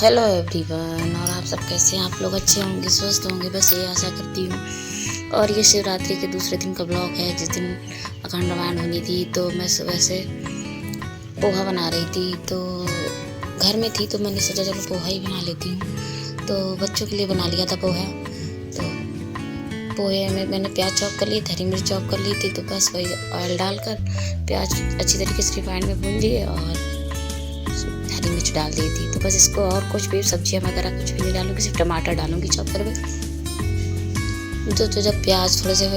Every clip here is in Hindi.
Hello everyone. और आप सब कैसे हैं? आप लोग अच्छे होंगे, स्वस्थ होंगे, बस ये आशा करती हूँ। और ये शिवरात्रि के दूसरे दिन का ब्लॉग है, जिस दिन अखंड रामायण होनी थी। तो मैं सुबह से पोहा बना रही थी, तो घर में थी तो मैंने सोचा चलो पोहा ही बना लेती हूँ। तो बच्चों के लिए बना लिया था पोहा। तो पोहे में मैंने प्याज चॉप कर ली, हरी मिर्च चॉप कर ली थी। तो बस वही ऑयल डालकर प्याज अच्छी तरीके से रिफाइंड में भून लिए और हरी मिर्च डाल दी थी। तो बस इसको और कुछ भी सब्जियां वगैरह कुछ भी नहीं डालूंगी, सिर्फ टमाटर डालूंगी चॉप करके। तो जब प्याज थोड़े से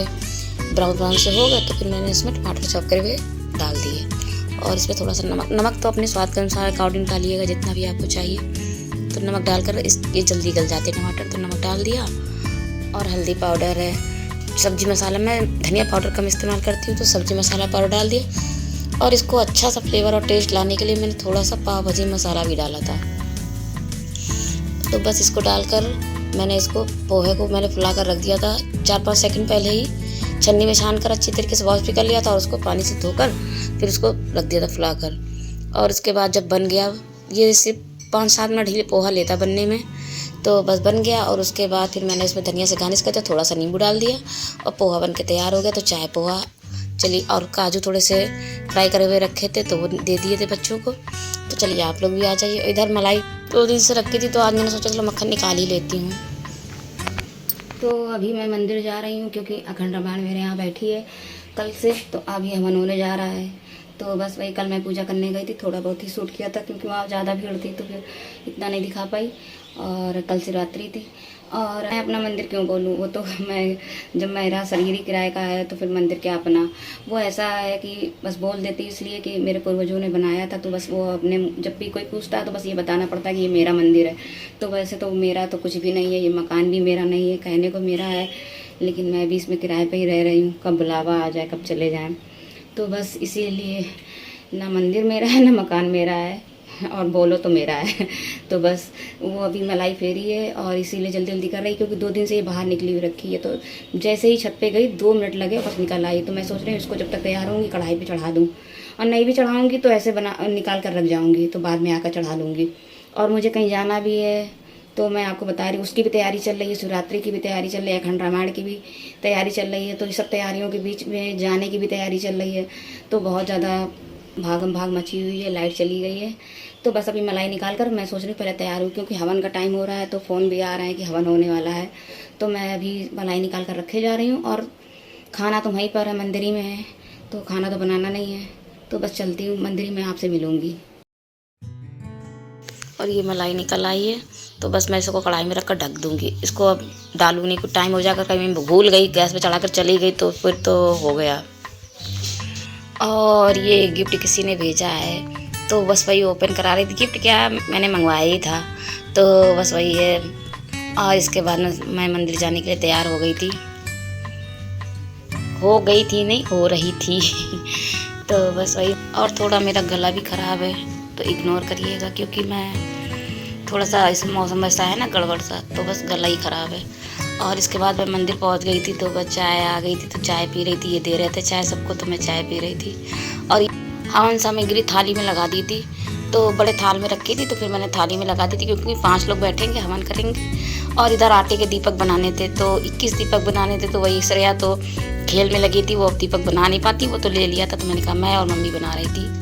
ब्राउन ब्राउन से हो गए तो फिर मैंने इसमें टमाटर चॉप करके डाल दिए। और इसमें थोड़ा सा नमक तो अपने स्वाद के अनुसार अकॉर्डिंग डालिएगा, जितना भी आपको चाहिए। तो नमक डालकर ये जल्दी गल जाते हैं टमाटर, तो नमक डाल दिया। और हल्दी पाउडर है, सब्जी मसाला मैं धनिया पाउडर कम इस्तेमाल करती हूँ, तो सब्जी मसाला पाउडर डाल दिया। और इसको अच्छा सा फ्लेवर और टेस्ट लाने के लिए मैंने थोड़ा सा पाव भाजी मसाला भी डाला था। तो बस इसको डालकर मैंने इसको पोहे को मैंने फुला कर रख दिया था। 4-5 सेकंड पहले ही छन्नी में छान कर अच्छी तरीके से वॉश भी कर लिया था, और उसको पानी से धोकर फिर उसको रख दिया था फुला कर। और उसके बाद जब बन गया, ये सिर्फ 5-7 मिनट ही पोहा लेता बनने में, तो बस बन गया। और उसके बाद फिर मैंने इसमें धनिया से गार्निश करके थोड़ा सा नींबू डाल दिया और पोहा बन के तैयार हो गया। तो चाय पोहा चलिए, और काजू थोड़े से फ्राई करे हुए रखे थे तो वो दे दिए थे बच्चों को। तो चलिए आप लोग भी आ जाइए। इधर मलाई 2 दिन से रखी थी, तो आज मैंने सोचा चलो मक्खन निकाल ही लेती हूँ। तो अभी मैं मंदिर जा रही हूँ, क्योंकि अखंड रामायण मेरे यहाँ बैठी है कल से, तो अभी हवन होने जा रहा है। तो बस वही कल मैं पूजा करने गई थी, थोड़ा बहुत ही शूट किया था, क्योंकि वहाँ ज़्यादा भीड़ थी तो फिर इतना नहीं दिखा पाई। और कल शिवरात्रि थी। और मैं अपना मंदिर क्यों बोलूँ, वो तो मैं जब मेरा शरीर ही किराए का है तो फिर मंदिर क्या अपना। वो ऐसा है कि बस बोल देती इसलिए कि मेरे पूर्वजों ने बनाया था, तो बस वो अपने जब भी कोई पूछता है तो बस ये बताना पड़ता है कि ये मेरा मंदिर है। तो वैसे तो मेरा तो कुछ भी नहीं है, ये मकान भी मेरा नहीं है, कहने को मेरा है, लेकिन मैं भी इसमें किराए पर ही रह रही हूँ। कब बुलावा आ जाए, कब चले जाएँ। तो बस इसीलिए ना मंदिर मेरा है, ना मकान मेरा है, और बोलो तो मेरा है। तो बस वो अभी मलाई फेरी है और इसीलिए जल्दी जल्दी कर रही, क्योंकि 2 दिन से ये बाहर निकली हुई रखी है। तो जैसे ही छत पे गई 2 मिनट लगे बस निकल आई। तो मैं सोच रही हूँ इसको जब तक तैयार होंगी कढ़ाई पे चढ़ा दूँ, और नहीं भी चढ़ाऊँगी तो ऐसे निकाल कर रख जाऊँगी, तो बाद में आकर चढ़ा लूँगी। और मुझे कहीं जाना भी है, तो मैं आपको बता रही हूँ उसकी भी तैयारी चल रही है, शिवरात्रि की भी तैयारी चल रही है, अखंड रामायण की भी तैयारी चल रही है। तो ये सब तैयारियों के बीच में जाने की भी तैयारी चल रही है। तो बहुत ज़्यादा भागम भाग मची हुई है, लाइट चली गई है। तो बस अभी मलाई निकाल कर मैं सोच रही हूँ पहले तैयार हूँ, क्योंकि हवन का टाइम हो रहा है, तो फ़ोन भी आ रहा है कि हवन होने वाला है। तो मैं अभी मलाई निकाल कर रखे जा रही हूँ। और खाना तो वहीं पर है, मंदिर ही में है, तो खाना तो बनाना नहीं है। तो बस चलती हूँ, मंदिर में आपसे मिलूँगी। और ये मलाई निकल आई है, तो बस मैं इसको कढ़ाई में रख कर ढक दूँगी। इसको अब डालूँ नहीं, कुछ टाइम हो जाकर कहीं मैं भूल गई, गैस पे चढ़ा कर चली गई तो फिर तो हो गया। और ये गिफ्ट किसी ने भेजा है, तो बस वही ओपन करा रही थी। गिफ्ट क्या, मैंने मंगवाया ही था, तो बस वही है। और इसके बाद मैं मंदिर जाने के लिए तैयार हो गई थी, नहीं हो रही थी। तो बस वही। और थोड़ा मेरा गला भी ख़राब है, तो इग्नोर करिएगा, क्योंकि मैं थोड़ा सा इस मौसम ऐसा है ना गड़बड़ सा, तो बस गला ही ख़राब है। और इसके बाद मैं मंदिर पहुंच गई थी, तो बस चाय आ गई थी, तो चाय पी रही थी। ये दे रहे थे चाय सबको, तो मैं चाय पी रही थी। और हवन सामग्री थाली में लगा दी थी, तो बड़े थाल में रखी थी, तो फिर मैंने थाली में लगा दी थी, क्योंकि 5 लोग बैठेंगे, हवन करेंगे। और इधर आटे के दीपक बनाने थे, तो 21 दीपक बनाने थे। तो वही श्रेया तो खेल में लगी थी, वो अब दीपक बना नहीं पाती, वो तो ले लिया था। तो मैंने कहा मैं और मम्मी बना रही थी।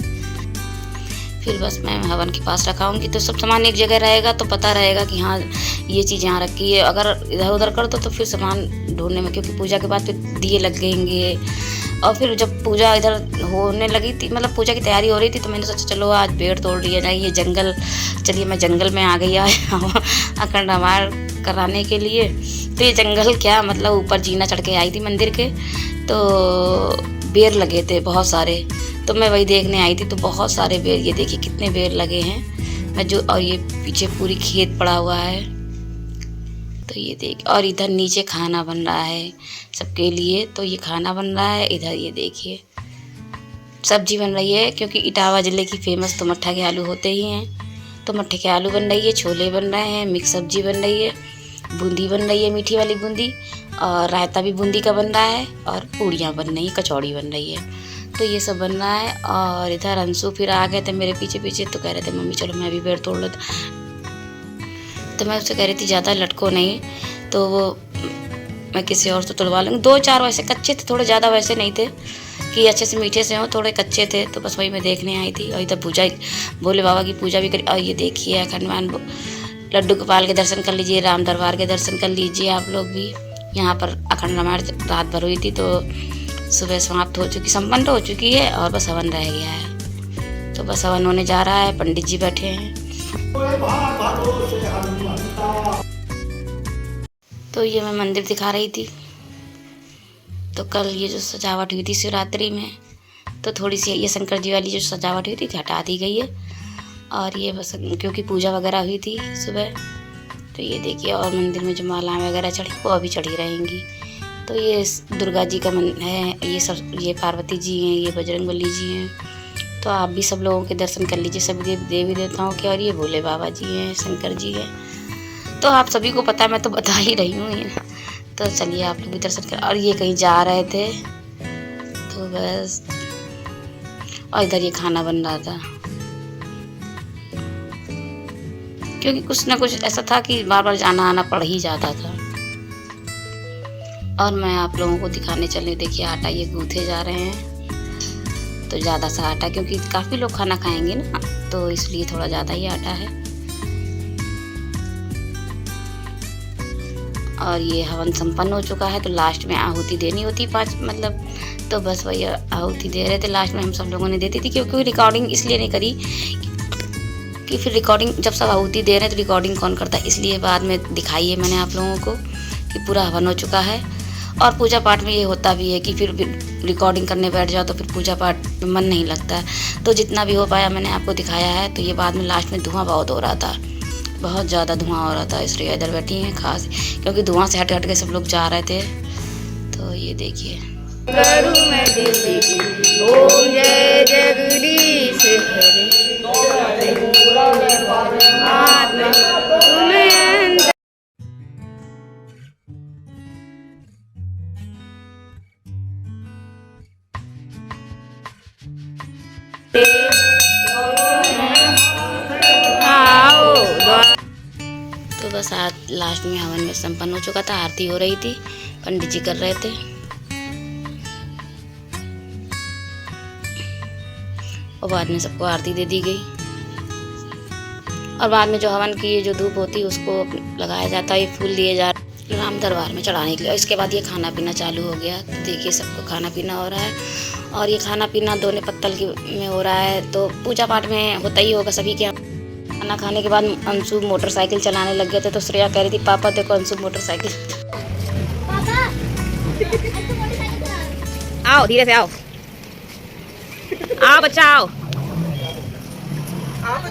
फिर बस मैं हवन के पास रखाऊंगी, तो सब सामान एक जगह रहेगा, तो पता रहेगा कि हाँ ये चीज़ यहाँ रखी है। अगर इधर उधर कर दो तो फिर सामान ढूंढने में, क्योंकि पूजा के बाद फिर दिए लग गएंगे। और फिर जब पूजा इधर होने लगी थी, मतलब पूजा की तैयारी हो रही थी, तो मैंने सोचा चलो आज पेड़ तोड़ लिया जाए। ये जंगल, चलिए मैं जंगल में आ गई अखंड रामायण कराने के लिए। तो ये जंगल क्या, मतलब ऊपर जीना चढ़ के आई थी मंदिर के, तो बेर लगे थे बहुत सारे, तो मैं वही देखने आई थी। तो बहुत सारे बेर, ये देखिए कितने बेर लगे हैं। मैं जो, और ये पीछे पूरी खेत पड़ा हुआ है, तो ये देख। और इधर नीचे खाना बन रहा है सबके लिए, तो ये खाना बन रहा है। इधर ये देखिए सब्जी बन रही है, क्योंकि इटावा ज़िले की फेमस तो मट्ठा के आलू होते ही हैं। तो मट्ठे के आलू बन रही है, छोले बन रहे हैं, मिक्स सब्जी बन रही है, बूंदी बन रही है, मीठी वाली बूंदी, और रायता भी बूंदी का बन रहा है, और पूड़ियाँ बन रही हैं, कचौड़ी बन रही है। तो ये सब बन रहा है। और इधर अंशु फिर आ गए थे मेरे पीछे पीछे, तो कह रहे थे मम्मी चलो मैं भी पेड़ तोड़ लेता। तो मैं उससे कह रही थी ज़्यादा लटको नहीं, तो वो मैं किसी और से तुड़वा लूँगी। 2-4 वैसे कच्चे थे, थोड़े ज़्यादा वैसे नहीं थे कि अच्छे से मीठे से हों, थोड़े कच्चे थे। तो बस वही मैं देखने आई थी। और इधर पूजा, भोले बाबा की पूजा भी करी। और ये देखिए अखंडमान लड्डू गोपाल के दर्शन कर लीजिए, राम दरबार के दर्शन कर लीजिए आप लोग भी। यहाँ पर अखंड रामायण रात भर हुई थी, तो सुबह समाप्त हो चुकी, संपन्न हो चुकी है और बस हवन रह गया है। तो बस हवन होने जा रहा है, पंडित जी बैठे हैं। तो ये मैं मंदिर दिखा रही थी। तो कल ये जो सजावट हुई थी शिवरात्रि में, तो थोड़ी सी ये शंकर जी वाली जो सजावट हुई थी हटा दी गई है। और ये बस क्योंकि पूजा वगैरह हुई थी सुबह, तो ये देखिए। और मंदिर में जो मालाएं वगैरह चढ़ी वो अभी चढ़ी रहेंगी। तो ये दुर्गा जी का मन है, ये सब, ये पार्वती जी हैं, ये बजरंगबली जी हैं। तो आप भी सब लोगों के दर्शन कर लीजिए, सभी देवी देवताओं के। और ये भोले बाबा जी हैं, शंकर जी हैं। तो आप सभी को पता है, मैं तो बता ही रही हूँ। तो चलिए आप लोग भी दर्शन कर। और ये कहीं जा रहे थे, तो बस। और इधर ये खाना बन रहा था, क्योंकि कुछ ना कुछ ऐसा था कि बार बार जाना आना पड़ ही जाता था। और मैं आप लोगों को दिखाने चली, देखिए आटा ये गूँथे जा रहे हैं। तो ज़्यादा सा आटा, क्योंकि काफ़ी लोग खाना खाएंगे ना, तो इसलिए थोड़ा ज़्यादा ही आटा है। और ये हवन संपन्न हो चुका है। तो लास्ट में आहुति देनी होती 5, मतलब, तो बस वही आहुति दे रहे थे लास्ट में। हम सब लोगों ने देती थी, क्योंकि रिकॉर्डिंग इसलिए नहीं करी कि फिर रिकॉर्डिंग जब सब आहुति दे रहे हैं तो रिकॉर्डिंग कौन करता है, इसलिए बाद में दिखाई है मैंने आप लोगों को कि पूरा हवन हो चुका है। और पूजा पाठ में ये होता भी है कि फिर रिकॉर्डिंग करने बैठ जाओ तो फिर पूजा पाठ में मन नहीं लगता है। तो जितना भी हो पाया मैंने आपको दिखाया है। तो ये बाद में लास्ट में धुआं बहुत हो रहा था, बहुत ज़्यादा धुआं हो रहा था, इसलिए इधर बैठी हैं खास, क्योंकि धुआं से हट हट के सब लोग जा रहे थे। तो ये देखिए, तो बस आज लास्ट में हवन में संपन्न हो चुका था। आरती हो रही थी, पंडित जी कर रहे थे। और बाद में सबको आरती दे दी गई। और बाद में जो हवन की जो धूप होती है उसको लगाया जाता है, ये फूल दिए जा राम दरबार में चढ़ाने के लिए। और इसके बाद ये खाना पीना चालू हो गया। तो देखिए सबको खाना पीना हो रहा है। और ये खाना पीना दोने पत्तल में हो रहा है। तो पूजा पाठ में होता ही होगा सभी के। खाना खाने के बाद अंशु मोटरसाइकिल चलाने लग गए थे। तो श्रेया कह रही थी पापा देखो अंशु मोटरसाइकिल। आओ धीरे से आओ, आओ बच्चा आओ। आप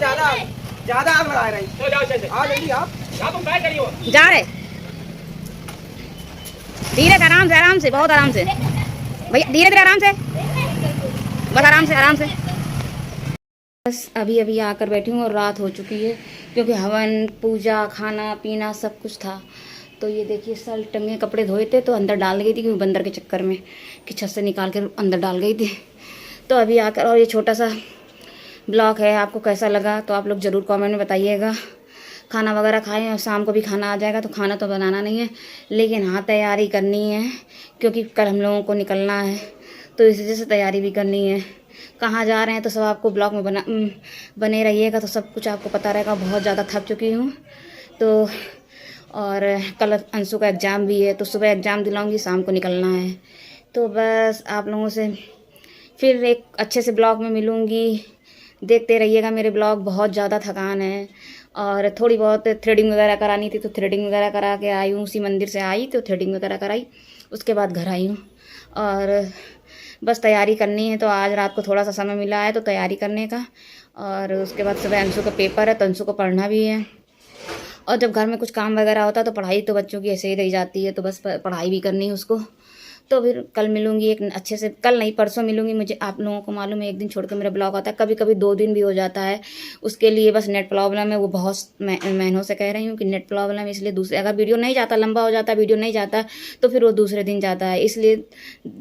ज्यादा आग लगा रही हो, जाओ जल्दी आप तुम काय करियो जा रहे धीरे से, आराम से, बहुत आराम से भैया, धीरे धीरे आराम से, बस आराम से। बस अभी आकर बैठी हूँ और रात हो चुकी है, क्योंकि हवन पूजा खाना पीना सब कुछ था। तो ये देखिए साल टंगे कपड़े धोए थे तो अंदर डाल गई थी, क्योंकि बंदर के चक्कर में कि छत से निकाल कर अंदर डाल गई थी। तो अभी आकर, और ये छोटा सा ब्लॉग है, आपको कैसा लगा तो आप लोग ज़रूर कमेंट में बताइएगा। खाना वगैरह खाएं, और शाम को भी खाना आ जाएगा। तो खाना तो बनाना नहीं है, लेकिन हाँ तैयारी करनी है, क्योंकि कल हम लोगों को निकलना है। तो इस वजह से तैयारी भी करनी है। कहाँ जा रहे हैं तो सब आपको ब्लॉग में बने रहिएगा, तो सब कुछ आपको पता रहेगा। बहुत ज़्यादा थक चुकी हूँ। तो और कल अंशु का एग्ज़ाम भी है, तो सुबह एग्ज़ाम दिलाऊंगी, शाम को निकलना है। तो बस आप लोगों से फिर एक अच्छे से ब्लॉग में मिलूँगी। देखते रहिएगा मेरे ब्लॉग। बहुत ज़्यादा थकान है, और थोड़ी बहुत थ्रेडिंग वगैरह करानी थी, तो थ्रेडिंग वगैरह करा के आई हूँ। उसी मंदिर से आई तो थ्रेडिंग वगैरह कराई, उसके बाद घर आई हूँ। और बस तैयारी करनी है। तो आज रात को थोड़ा सा समय मिला है तो तैयारी करने का। और उसके बाद सुबह अंशु का पेपर है, तो अंशु को पढ़ना भी है। और जब घर में कुछ काम वगैरह होता है तो पढ़ाई तो बच्चों की ऐसे ही रह जाती है, तो बस पढ़ाई भी करनी है उसको। तो फिर कल मिलूँगी एक अच्छे से, कल नहीं परसों मिलूँगी। मुझे आप लोगों को मालूम है एक दिन छोड़ के मेरा ब्लॉग आता है, कभी कभी 2 दिन भी हो जाता है। उसके लिए बस नेट प्रॉब्लम है, वो बहुत महीनों से कह रही हूँ कि नेट प्रॉब्लम है, इसलिए दूसरे अगर वीडियो नहीं जाता, लंबा हो जाता, वीडियो नहीं जाता तो फिर वो दूसरे दिन जाता है। इसलिए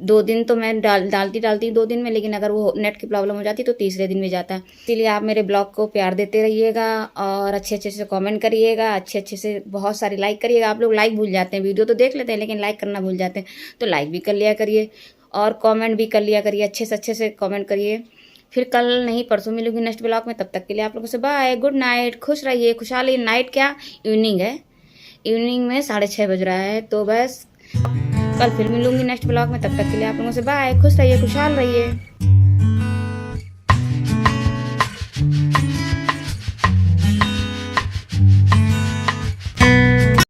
2 दिन तो मैं डालती 2 दिन में, लेकिन अगर वो नेट की प्रॉब्लम हो जाती तो तीसरे दिन भी जाता है। इसीलिए आप मेरे ब्लॉग को प्यार देते रहिएगा और अच्छे अच्छे से कमेंट करिएगा, अच्छे अच्छे से बहुत सारी लाइक करिएगा। आप लोग लाइक भूल जाते हैं, वीडियो तो देख लेते हैं लेकिन लाइक करना भूल जाते हैं, तो लाइक भी कर लिया करिए और कमेंट भी कर लिया करिए, अच्छे से कमेंट करिए। फिर कल नहीं परसों मिलूंगी नेक्स्ट ब्लॉग में, तब तक के लिए आप लोगों से बाय, गुड नाइट, खुश रहिए, खुशहाल। नाइट क्या, इवनिंग है, इवनिंग में 6:30 बज रहा है। तो बस कल फिर मिलूंगी नेक्स्ट ब्लॉग में, तब तक के लिए आप लोगों से बाय, खुश रहिए, खुशहाल रहिए।